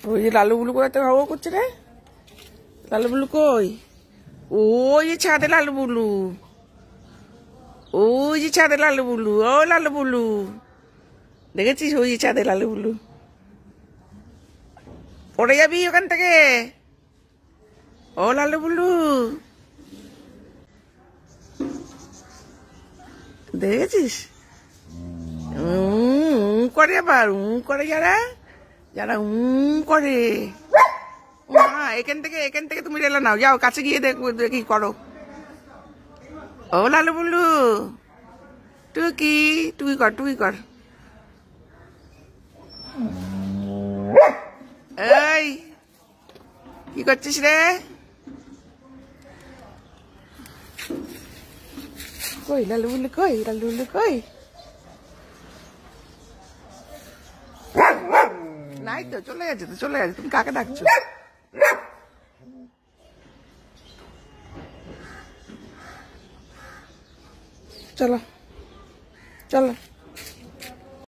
ওই যে লালু বুলু কোথাতে হাওয়া করছে রে? লালু বুলু কই? ওই যে ছাদে লালু বুলু, ওই যে ছাদে লালু বুলু। ও লালু বুলু, দেখেছিস? ওই যে ছাদে লালু বুলু। পড়ে যাবি ওখান থেকে। ও লালু বুলু, দেখেছিস? করে আবার করে যারা, যারা করে। মা, এখান থেকে তুমি রেলা নাও, যাও কাছে গিয়ে দেখি করো। ও লালু বুলু, টুকি টুকি কর, টুকি কর। এই কি করছিস রে? কই লালু বুলু, কই লালু বুলু, কই? নাই তো, চলে গেছে তো, চলে গেছে। তুমি কাকে ডাকছো? চলো চলো।